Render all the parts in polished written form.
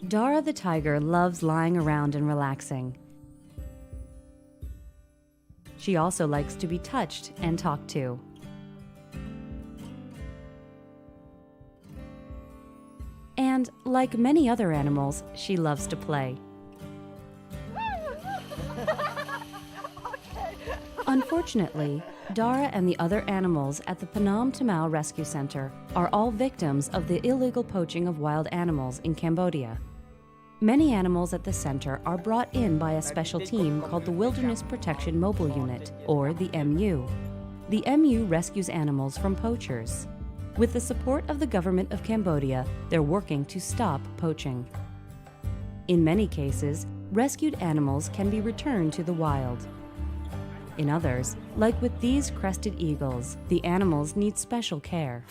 Dara the tiger loves lying around and relaxing. She also likes to be touched and talked to. And like many other animals, she loves to play. Unfortunately, Dara and the other animals at the Phnom Tamao Rescue Center are all victims of the illegal poaching of wild animals in Cambodia. Many animals at the center are brought in by a special team called the Wilderness Protection Mobile Unit, or the MU. The MU rescues animals from poachers. With the support of the government of Cambodia, they're working to stop poaching. In many cases, rescued animals can be returned to the wild. In others, like with these crested eagles, the animals need special care.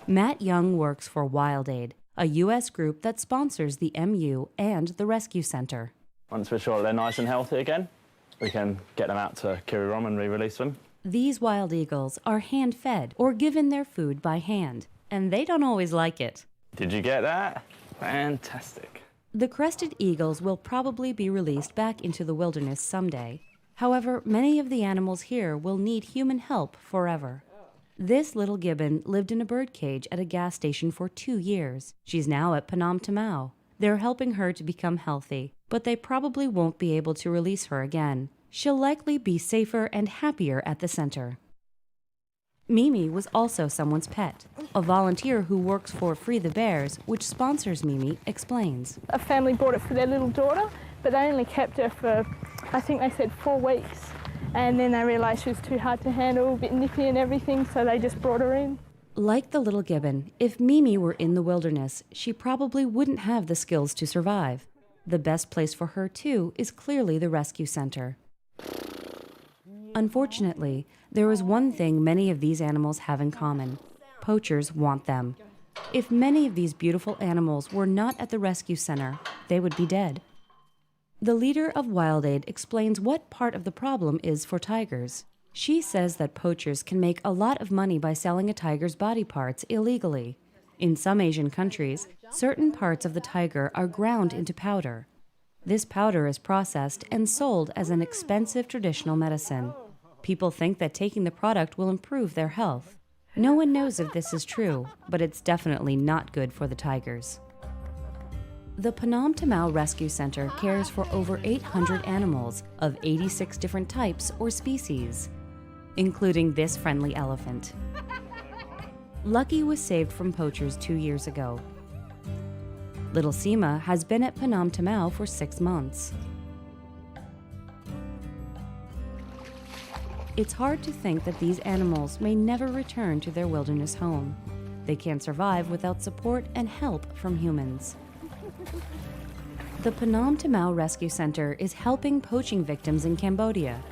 Matt Young works for WildAid, a U.S. group that sponsors the MU and the rescue center. Once we're sure they're nice and healthy again, we can get them out to Kirirom and re-release them. These wild eagles are hand-fed or given their food by hand, and they don't always like it. Did you get that? Fantastic. The crested eagles will probably be released back into the wilderness someday. However, many of the animals here will need human help forever. This little gibbon lived in a bird cage at a gas station for 2 years. She's now at Phnom Tamao. They're helping her to become healthy, but they probably won't be able to release her again. She'll likely be safer and happier at the center. Mimi was also someone's pet. A volunteer who works for Free the Bears, which sponsors Mimi, explains. A family bought it for their little daughter, but they only kept her for, I think they said 4 weeks. And then they realised she was too hard to handle, a bit nippy and everything, so they just brought her in. Like the little gibbon, if Mimi were in the wilderness, she probably wouldn't have the skills to survive. The best place for her, too, is clearly the rescue center. Unfortunately, there is one thing many of these animals have in common. Poachers want them. If many of these beautiful animals were not at the rescue center, they would be dead. The leader of WildAid explains what part of the problem is for tigers. She says that poachers can make a lot of money by selling a tiger's body parts illegally. In some Asian countries, certain parts of the tiger are ground into powder. This powder is processed and sold as an expensive traditional medicine. People think that taking the product will improve their health. No one knows if this is true, but it's definitely not good for the tigers. The Phnom Tamao Rescue Center cares for over 800 animals of 86 different types or species, including this friendly elephant. Lucky was saved from poachers 2 years ago. Little Seema has been at Phnom Tamao for 6 months. It's hard to think that these animals may never return to their wilderness home. They can't survive without support and help from humans. The Phnom Tamao Rescue Center is helping poaching victims in Cambodia.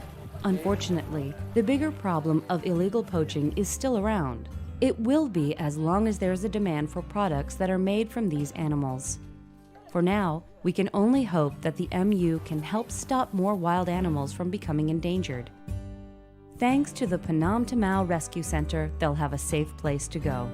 Unfortunately, the bigger problem of illegal poaching is still around. It will be as long as there is a demand for products that are made from these animals. For now, we can only hope that the MU can help stop more wild animals from becoming endangered. Thanks to the Phnom Tamao Rescue Center, they'll have a safe place to go.